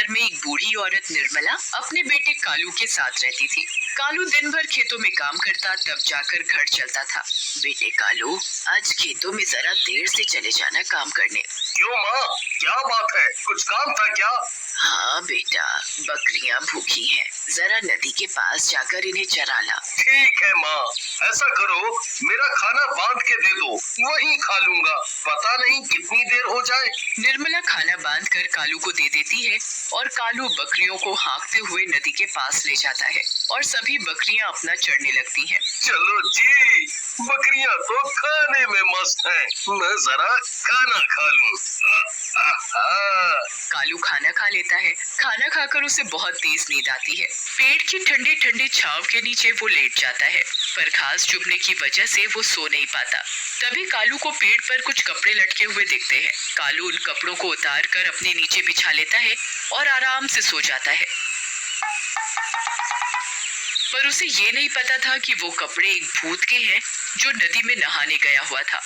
घर में एक बूढ़ी औरत निर्मला अपने बेटे कालू के साथ रहती थी। कालू दिन भर खेतों में काम करता, तब जाकर घर चलता था। बेटे कालू, आज खेतों में जरा देर से चले जाना काम करने। क्यों माँ, क्या बात है? कुछ काम था क्या? हाँ बेटा, बकरियां भूखी हैं, जरा नदी के पास जाकर इन्हें चरा ला। ठीक है माँ, ऐसा करो, मेरा खाना बांध के दे दो, वहीं खा लूंगा, पता नहीं कितनी देर हो जाए। निर्मला खाना बांध कर कालू को दे देती है और कालू बकरियों को हाँकते हुए नदी के पास ले जाता है और सभी बकरियां अपना चढ़ने लगती हैं। चलो जी, बकरियां तो खाने में मस्त हैं, मैं जरा खाना खा लूं। कालू खाना खा लेता है। खाना खाकर उसे बहुत तेज नींद आती है। पेड़ की ठंडे ठंडे छांव के नीचे वो लेट जाता है, पर घास चुभने की वजह से वो सो नहीं पाता। तभी कालू को पेड़ पर कुछ कपड़े लटके हुए दिखते हैं। कालू उन कपड़ों को उतार कर अपने नीचे बिछा लेता है और आराम से सो जाता है। पर उसे ये नहीं पता था कि वो कपड़े एक भूत के हैं जो नदी में नहाने गया हुआ था।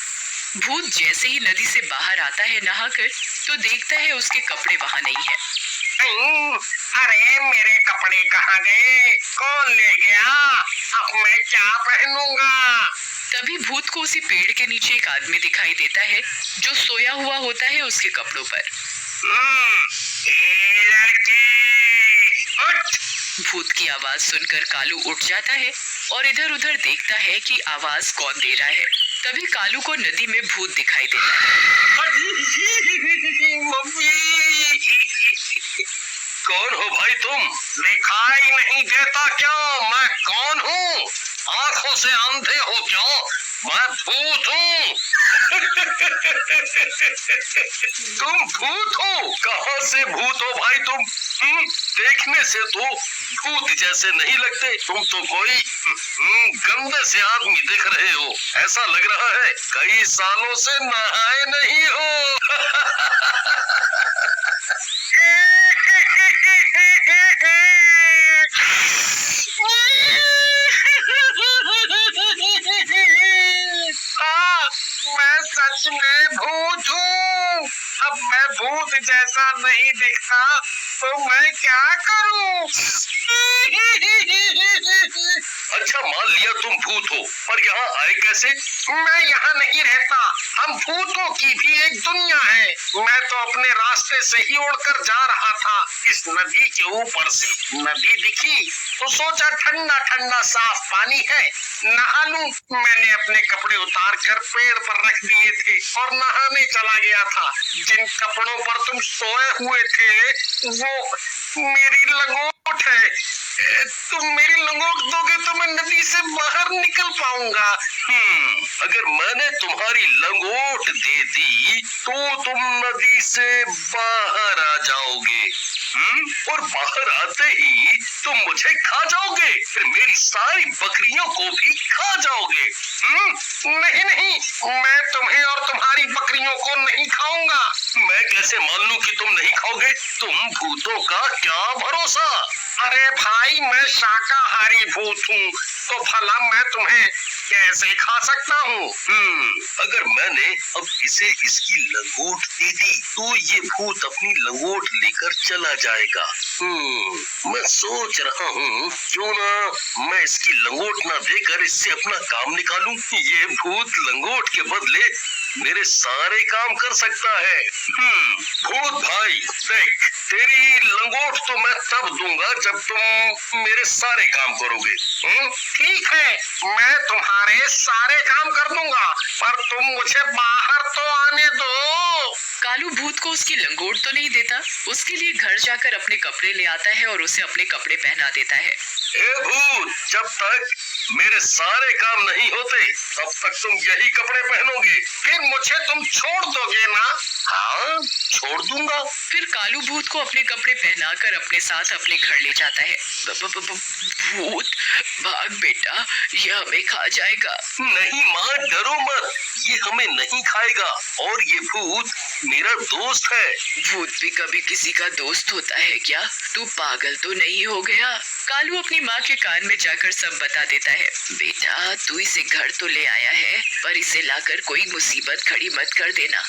भूत जैसे ही नदी से बाहर आता है नहाकर, तो देखता है उसके कपड़े वहाँ नहीं है। अरे मेरे कपड़े कहाँ गए? कौन ले गया? अब मैं क्या पहनूंगा? तभी भूत को उसी पेड़ के नीचे एक आदमी दिखाई देता है जो सोया हुआ होता है उसके कपड़ों पर। लड़की, उठ! भूत की आवाज सुनकर कालू उठ जाता है और इधर उधर देखता है कि आवाज कौन दे रहा है। तभी कालू को नदी में भूत दिखाई देता है। मम्मी! कौन हो भाई तुम? दिखाई नहीं देता क्या मैं कौन हूँ? आंखों से अंधे हो क्या? मैं भूत हूँ। तुम भूत हो? कहाँ से भूत हो भाई तुम? देखने से तो भूत जैसे नहीं लगते, तुम तो कोई गंदे से आदमी दिख रहे हो। ऐसा लग रहा है कई सालों से नहाए नहीं हो। मैं सच में भूत हूँ। अब मैं भूत जैसा नहीं दिखता तो मैं क्या करूँ? अच्छा मान लिया तुम भूत हो, पर यहाँ आए कैसे? मैं यहाँ नहीं रहता, हम भूतों की भी एक दुनिया है। मैं तो अपने रास्ते से ही उड़कर जा रहा था। इस नदी के ऊपर से नदी दिखी तो सोचा ठंडा ठंडा साफ पानी है, नहा लूं। मैंने अपने कपड़े उतार कर पेड़ पर रख दिए थे और नहाने चला गया था। जिन कपड़ों पर तुम सोए हुए थे वो मेरी लंगोट है। तुम मेरी लंगोट दोगे तो मैं नदी से बाहर निकल पाऊंगा। अगर मैंने तुम्हारी लंगोट दे दी तो तुम नदी से बाहर आ जाओगे। और बाहर आते ही तुम मुझे खा जाओगे, फिर मेरी सारी बकरियों को भी खा जाओगे। नहीं नहीं, मैं तुम्हें और तुम्हारी बकरियों को नहीं खाऊंगा। मैं कैसे मान लूं कि तुम नहीं खाओगे? तुम भूतों का क्या भरोसा? अरे भाई, मैं शाकाहारी भूत हूँ, तो भला मैं तुम्हें कैसे खा सकता हूँ? अगर मैंने अब इसे इसकी लंगोट दे दी तो ये भूत अपनी लंगोट लेकर चला जाएगा। मैं सोच रहा हूँ क्यों ना मैं इसकी लंगोट ना देकर इससे अपना काम निकालूं। ये भूत लंगोट के बदले मेरे सारे काम कर सकता है। भूत भाई देख, तेरी लंगोट तो मैं तब दूंगा जब तुम मेरे सारे काम करोगे। ठीक है, मैं तुम्हारे सारे काम कर दूंगा, पर तुम मुझे बाहर तो आने दो। कालू भूत को उसकी लंगोट तो नहीं देता, उसके लिए घर जाकर अपने कपड़े ले आता है और उसे अपने कपड़े पहना देता है। ए भूत, जब तक मेरे सारे काम नहीं होते तब तक तुम यही कपड़े पहनोगे, फिर मुझे तुम छोड़ दोगे ना? हाँ, छोड़ दूंगा। फिर कालू भूत को अपने कपड़े पहनाकर अपने साथ अपने घर ले जाता है। भूत भाग बेटा, ये हमें खा जाएगा। नहीं माँ, डरो मत, ये हमें नहीं खाएगा और ये भूत मेरा दोस्त है। भूत भी कभी किसी का दोस्त होता है क्या? तू पागल तो नहीं हो गया? कालू अपनी माँ के कान में जाकर सब बता देता है। बेटा, तू इसे घर तो ले आया है, पर इसे लाकर कोई मुसीबत खड़ी मत कर देना।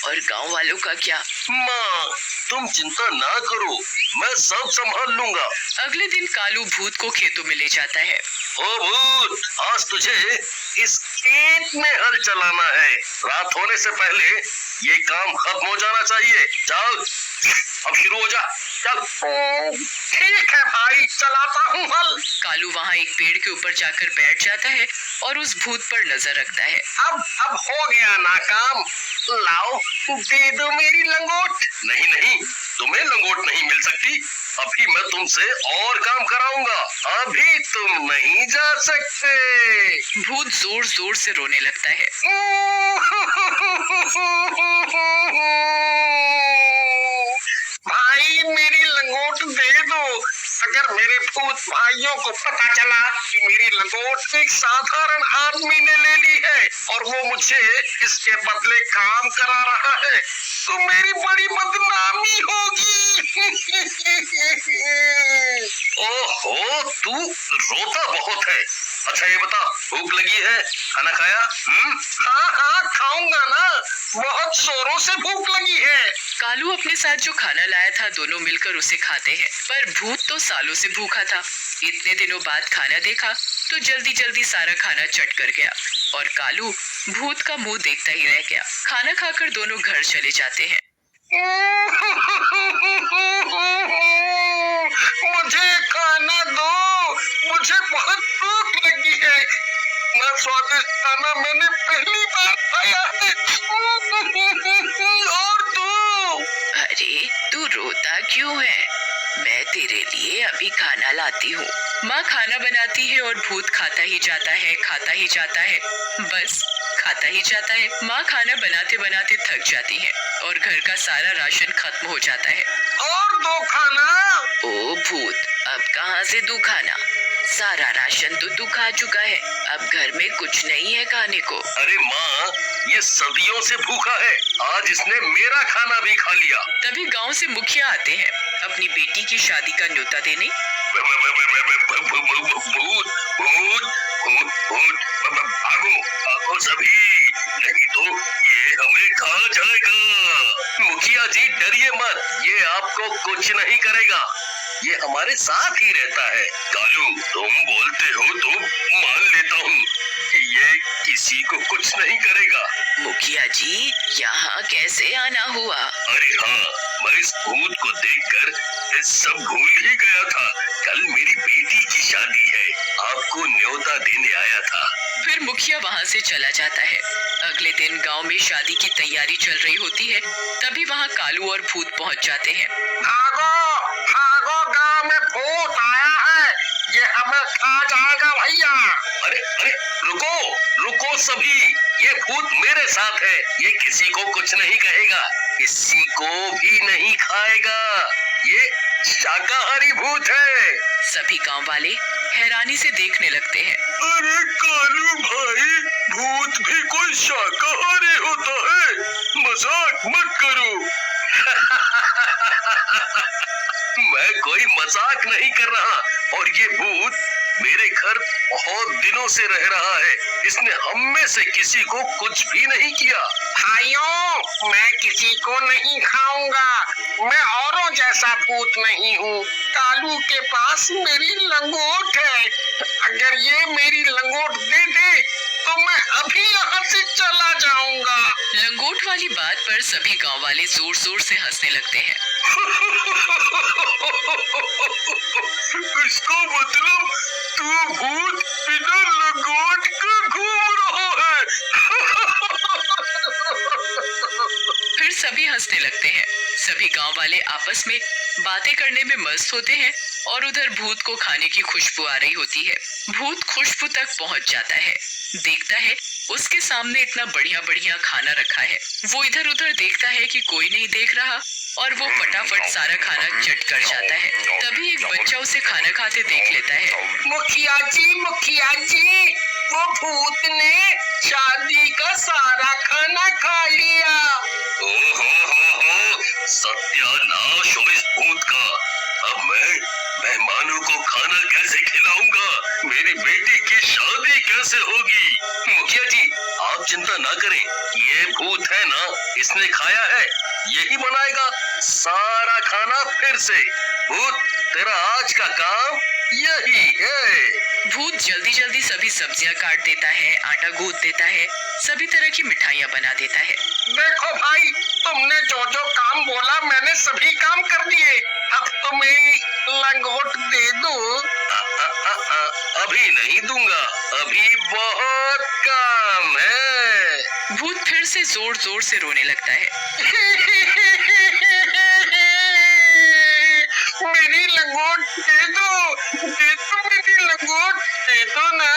और गांव वालों का क्या? माँ, तुम चिंता ना करो, मैं सब संभाल लूंगा। अगले दिन कालू भूत को खेतों में ले जाता है। ओ भूत, आज तुझे इस खेत में हल चलाना है। रात होने से पहले ये काम खत्म हो जाना चाहिए। चल, अब शुरू हो जा, चल। ठीक है भाई, चलाता हूँ हल। कालू वहाँ एक पेड़ के ऊपर जाकर बैठ जाता है और उस भूत पर नजर रखता है। अब हो गया ना काम। लाओ, दे दो मेरी लंगोट। नहीं नहीं, तुम्हें लंगोट नहीं मिल सकती। अभी मैं तुमसे और काम कराऊंगा। अभी तुम नहीं जा सकते। भूत जोर जोर से रोने लगता है। भाई मेरी लंगोट दे दो। अगर मेरे भूत भाइयों को पता चला कि मेरी लंगोट एक साधारण आदमी ने ले ली है और वो मुझे इसके बदले काम करा रहा है, तो मेरी बड़ी बदनामी होगी। ओहो, तू रोता बहुत है। अच्छा ये बता, भूख लगी है? खाना खाया? हाँ हाँ, खाऊंगा ना, बहुत जोरों से भूख लगी है। कालू अपने साथ जो खाना लाया था दोनों मिलकर उसे खाते हैं, पर भूत तो सालों से भूखा था। इतने दिनों बाद खाना देखा तो जल्दी जल्दी सारा खाना चट कर गया और कालू भूत का मुंह देखता ही रह गया। खाना खाकर दोनों घर चले जाते हैं। मुझे खाना दो, मुझे बहुत भूख लगी है। इतना स्वादिष्ट खाना मैंने पहली बार खाया है। और दो। अरे तू रोता क्यों है? मैं तेरे लिए अभी खाना लाती हूँ। माँ खाना बनाती है और भूत खाता ही जाता है, खाता ही जाता है, बस खाता ही जाता है। माँ खाना बनाते बनाते थक जाती है और घर का सारा राशन खत्म हो जाता है। और दो खाना। ओ भूत, अब कहाँ से दूं खाना? सारा राशन तो तू खा चुका है, अब घर में कुछ नहीं है खाने को। अरे माँ, ये सदियों से भूखा है, आज इसने मेरा खाना भी खा लिया। तभी गांव से मुखिया आते हैं अपनी बेटी की शादी का न्योता देने। भूत भूत भूत भूत, भागो भागो सभी, नहीं तो ये हमें खा जाएगा। मुखिया जी डरिए मत, ये आपको कुछ नहीं करेगा, ये हमारे साथ ही रहता है। कालू, तुम बोलते हो तो मान लेता हूँ कि ये किसी को कुछ नहीं करेगा। मुखिया जी, यहाँ कैसे आना हुआ? अरे हाँ, मैं इस भूत को देखकर ये सब भूल ही गया था। कल मेरी बेटी की शादी है, आपको न्योता देने आया था। फिर मुखिया वहाँ से चला जाता है। अगले दिन गांव में शादी की तैयारी चल रही होती है, तभी वहाँ कालू और भूत पहुँच जाते हैं। भागो भागो, गांव में भूत आया है, ये हमें खा जाएगा भैया। अरे अरे, रुको रुको सभी, ये भूत मेरे साथ है, ये किसी को कुछ नहीं कहेगा, किसी को भी नहीं खाएगा, ये शाकाहारी भूत है। सभी गांव वाले हैरानी से देखने लगते हैं। अरे कालू भाई, भूत भी कोई शाकाहारी होता है? मजाक मत करो। मैं कोई मजाक नहीं कर रहा, और ये भूत मेरे घर बहुत दिनों से रह रहा है, इसने हम में से किसी को कुछ भी नहीं किया। भाइयों, मैं किसी को नहीं खाऊंगा, मैं औरों जैसा भूत नहीं हूँ। कालू के पास मेरी लंगोट है, अगर ये मेरी लंगोट दे दे तो मैं अभी यहाँ से चला जाऊंगा। लंगोट वाली बात पर सभी गांव वाले जोर जोर से हंसने लगते हैं। इसका मतलब तू भूत बिना लंगोट का घूम रहा है। फिर सभी हंसने लगते हैं। सभी गांव वाले आपस में बातें करने में मस्त होते हैं और उधर भूत को खाने की खुशबू आ रही होती है। भूत खुशबू तक पहुंच जाता है, देखता है उसके सामने इतना बढ़िया बढ़िया खाना रखा है। वो इधर उधर देखता है कि कोई नहीं देख रहा और वो फटाफट सारा खाना चट कर जाता है। तभी एक बच्चा उसे खाना खाते देख लेता है। मुखिया जी, वो भूत ने शादी का सारा खाना खा लिया। ओहो, सत्यानाश हो इस भूत का। अब मैं मेहमानों को खाना कैसे खिलाऊंगा? मेरी बेटी की शादी कैसे होगी? मुखिया जी, आप चिंता ना करें, ये भूत है ना, इसने खाया है, यही बनाएगा सारा खाना फिर से। भूत, तेरा आज का काम यही है। भूत जल्दी जल्दी सभी सब्जियां काट देता है, आटा गूंथ देता है, सभी तरह की मिठाइयाँ बना देता है। देखो भाई, तुमने जो जो काम बोला मैंने सभी काम कर दिए। अब तुम्हें लंगोट दे दूं? अभी नहीं दूंगा, अभी बहुत काम है। भूत फिर से जोर जोर से रोने लगता है। मेरी लंगोट दे दो, मेरी लंगोट दे दो ना।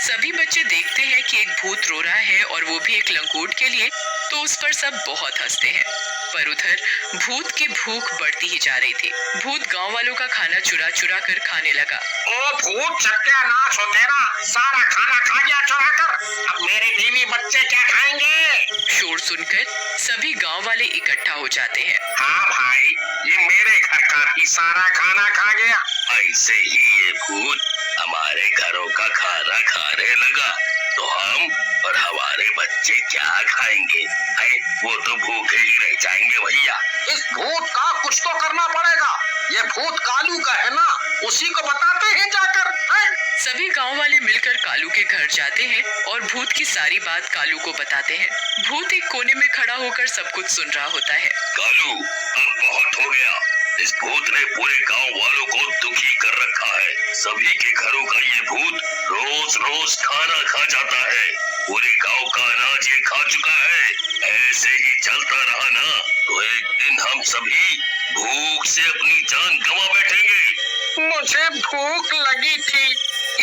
सभी बच्चे देखते हैं कि एक भूत रो रहा है और वो भी एक लंगोट के लिए, तो उस पर सब बहुत हंसते हैं। पर उधर भूत की भूख बढ़ती ही जा रही थी। भूत गांव वालों का खाना चुरा चुरा कर खाने लगा। ओ भूत, सत्यानाश हो तेरा, सारा खाना खा गया चुरा कर। अब मेरे बीवी बच्चे क्या खाएंगे? शोर सुनकर सभी गांव वाले इकट्ठा हो जाते हैं। हाँ भाई, ये मेरे घर का भी सारा खाना खा गया। ऐसे ही ये भूत हमारे घरों का खाना खाने लगा तो हम और हमारे बच्चे क्या खाएंगे? वो तो भूखे ही रह जाएंगे भैया। इस भूत का कुछ तो करना पड़ेगा। ये भूत कालू का है ना, उसी को बताते हैं जाकर। सभी गांव वाले मिलकर कालू के घर जाते हैं और भूत की सारी बात कालू को बताते हैं। भूत एक कोने में खड़ा होकर सब कुछ सुन रहा होता है। कालू, अब बहुत हो गया। इस भूत ने पूरे गांव वालों को दुखी कर रखा है। सभी के घरों का ये भूत रोज रोज खाना खा जाता है। पूरे गांव का अनाज ये खा चुका है। ऐसे ही चलता रहा ना तो एक दिन हम सभी भूख से अपनी जान गंवा बैठेंगे। मुझे भूख लगी थी,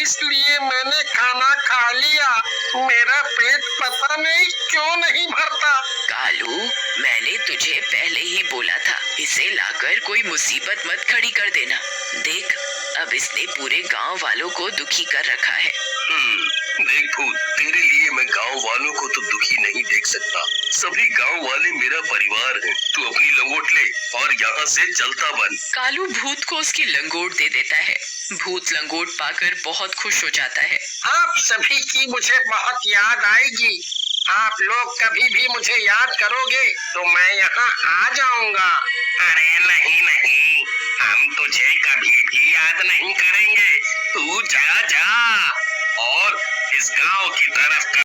इसलिए मैंने खाना खा लिया। मेरा पेट पता नहीं क्यों नहीं भरता। कालू, मैंने तुझे पहले ही बोला था, इसे लाकर कोई मुसीबत मत खड़ी कर देना। देख, अब इसने पूरे गांव वालों को दुखी कर रखा है। देख भूत, तेरे लिए मैं गांव वालों को तो दुखी नहीं देख सकता। सभी गांव वाले मेरा परिवार है। तू अपनी लंगोट ले और यहाँ से चलता बन। कालू भूत को उसकी लंगोट दे देता है। भूत लंगोट पाकर बहुत खुश हो जाता है। आप सभी की मुझे बहुत याद आएगी। आप लोग कभी भी मुझे याद करोगे तो मैं यहाँ आ जाऊंगा। अरे नहीं नहीं, हम तुझे कभी भी याद नहीं करेंगे। तू जा जा और इस गांव की तरफ